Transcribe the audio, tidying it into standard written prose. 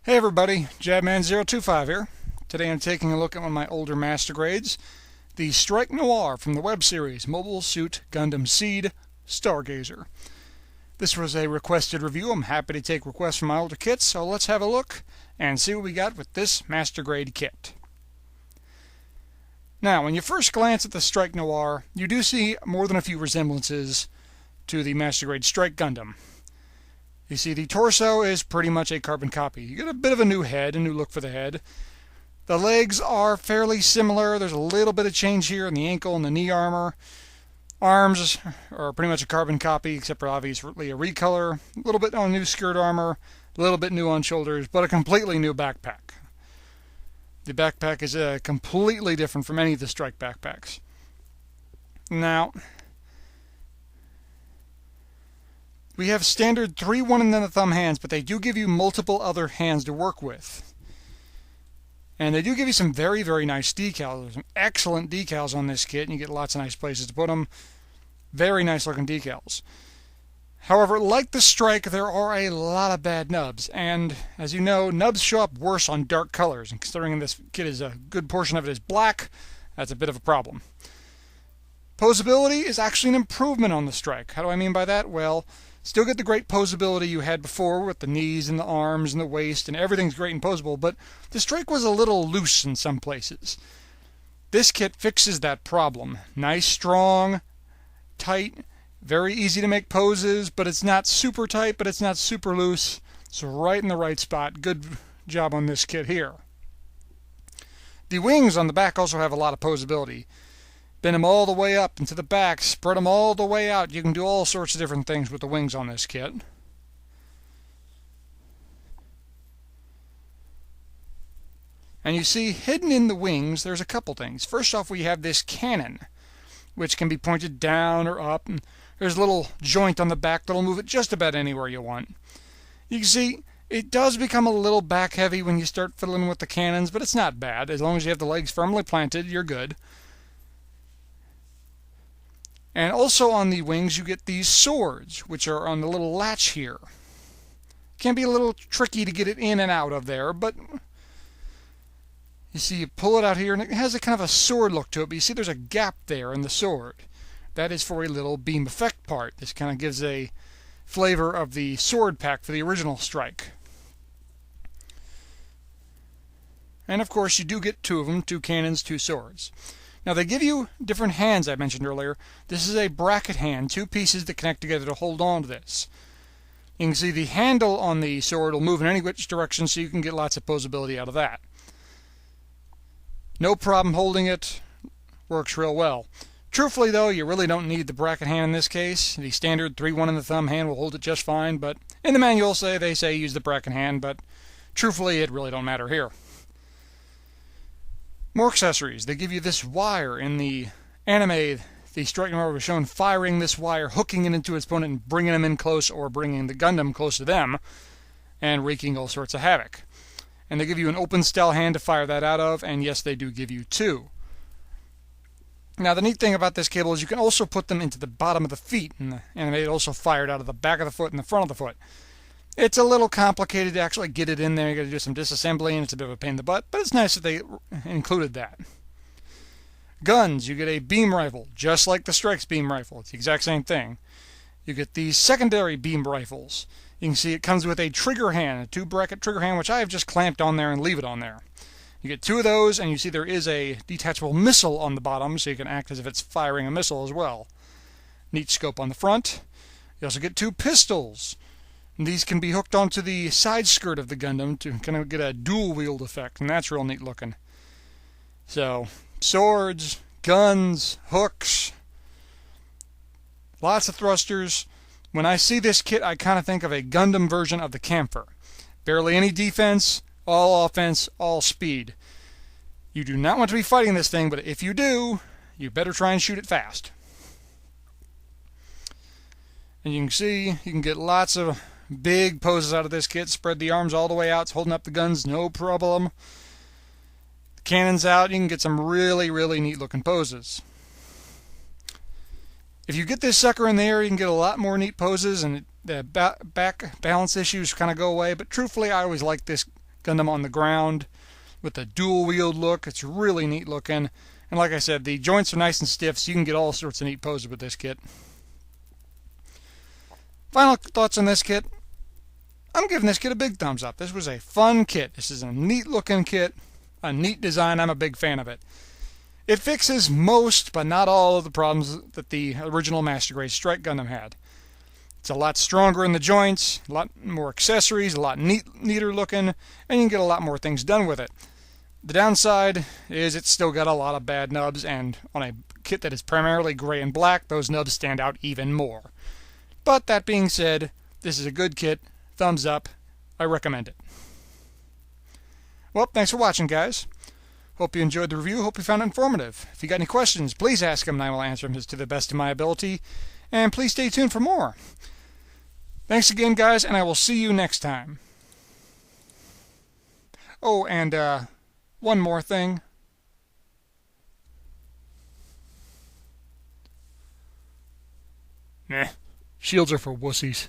Hey everybody, Jabman025 here. Today I'm taking a look at one of my older master grades, the Strike Noir from the web series Mobile Suit Gundam Seed Stargazer. This was a requested review. I'm happy to take requests from my older kits, so let's have a look and see what we got with this master grade kit. Now, when you first glance at the Strike Noir, you do see more than a few resemblances to the master grade Strike Gundam. You see, the torso is pretty much a carbon copy. You get a bit of a new head, a new look for the head. The legs are fairly similar. There's a little bit of change here in the ankle and the knee armor. Arms are pretty much a carbon copy, except for obviously a recolor. A little bit on new skirt armor, a little bit new on shoulders, but a completely new backpack. The backpack is completely different from any of the Strike backpacks. Now, we have standard 3, 1, and then the thumb hands, but they do give you multiple other hands to work with. And they do give you some very, very nice decals. There's some excellent decals on this kit, and you get lots of nice places to put them. Very nice looking decals. However, like the Strike, there are a lot of bad nubs. And as you know, nubs show up worse on dark colors. And considering this kit is a good portion of it is black, that's a bit of a problem. Posability is actually an improvement on the Strike. How do I mean by that? Well, still get the great posability you had before with the knees and the arms and the waist, and everything's great and posable, but the Strike was a little loose in some places. This kit fixes that problem. Nice, strong, tight, very easy to make poses, but it's not super tight, but it's not super loose. It's right in the right spot. Good job on this kit here. The wings on the back also have a lot of posability. Bend them all the way up into the back, spread them all the way out. You can do all sorts of different things with the wings on this kit. And you see, hidden in the wings, there's a couple things. First off, we have this cannon, which can be pointed down or up. And there's a little joint on the back that'll move it just about anywhere you want. You can see, it does become a little back heavy when you start fiddling with the cannons, but it's not bad. As long as you have the legs firmly planted, you're good. And also on the wings you get these swords, which are on the little latch here. Can be a little tricky to get it in and out of there, but you see, you pull it out here and it has a kind of a sword look to it, but you see there's a gap there in the sword. That is for a little beam effect part. This kind of gives a flavor of the sword pack for the original Strike. And of course you do get two of them, 2 cannons, 2 swords. Now they give you different hands I mentioned earlier. This is a bracket hand, 2 pieces that connect together to hold on to this. You can see the handle on the sword will move in any which direction, so you can get lots of posability out of that. No problem holding it, works real well. Truthfully though, you really don't need the bracket hand in this case. The standard 3, 1 in the thumb hand will hold it just fine, but in the manual they say use the bracket hand, but truthfully it really don't matter here. More accessories. They give you this wire. In the anime, the Strike Noir was shown firing this wire, hooking it into its opponent and bringing them in close, or bringing the Gundam close to them and wreaking all sorts of havoc. And they give you an open style hand to fire that out of, and yes, they do give you 2. Now the neat thing about this cable is you can also put them into the bottom of the feet, and the anime also fired out of the back of the foot and the front of the foot. It's a little complicated to actually get it in there. You got to do some disassembly, and it's a bit of a pain in the butt, but it's nice that they included that. Guns, you get a beam rifle, just like the Strike's beam rifle. It's the exact same thing. You get these secondary beam rifles. You can see it comes with a trigger hand, a 2-bracket trigger hand, which I have just clamped on there and leave it on there. You get 2 of those, and you see there is a detachable missile on the bottom, so you can act as if it's firing a missile as well. Neat scope on the front. You also get 2 pistols. These can be hooked onto the side skirt of the Gundam to kind of get a dual wield effect, and that's real neat looking. So, swords, guns, hooks, lots of thrusters. When I see this kit, I kind of think of a Gundam version of the Camphor. Barely any defense, all offense, all speed. You do not want to be fighting this thing, but if you do, you better try and shoot it fast. And you can see, you can get lots of big poses out of this kit. Spread the arms all the way out. It's holding up the guns, no problem. The cannon's out. You can get some really, really neat looking poses. If you get this sucker in the air, you can get a lot more neat poses, and the back balance issues kind of go away. But truthfully, I always like this Gundam on the ground with the dual wield look. It's really neat looking. And like I said, the joints are nice and stiff, so you can get all sorts of neat poses with this kit. Final thoughts on this kit. I'm giving this kit a big thumbs up. This was a fun kit. This is a neat looking kit, a neat design. I'm a big fan of it. It fixes most, but not all, of the problems that the original Master Grade Strike Gundam had. It's a lot stronger in the joints, a lot more accessories, a lot neater looking, and you can get a lot more things done with it. The downside is it's still got a lot of bad nubs, and on a kit that is primarily gray and black, those nubs stand out even more. But that being said, this is a good kit. Thumbs up. I recommend it. Well, thanks for watching, guys. Hope you enjoyed the review. Hope you found it informative. If you got any questions, please ask them and I will answer them to the best of my ability. And please stay tuned for more. Thanks again, guys, and I will see you next time. Oh, and one more thing. Shields are for wussies.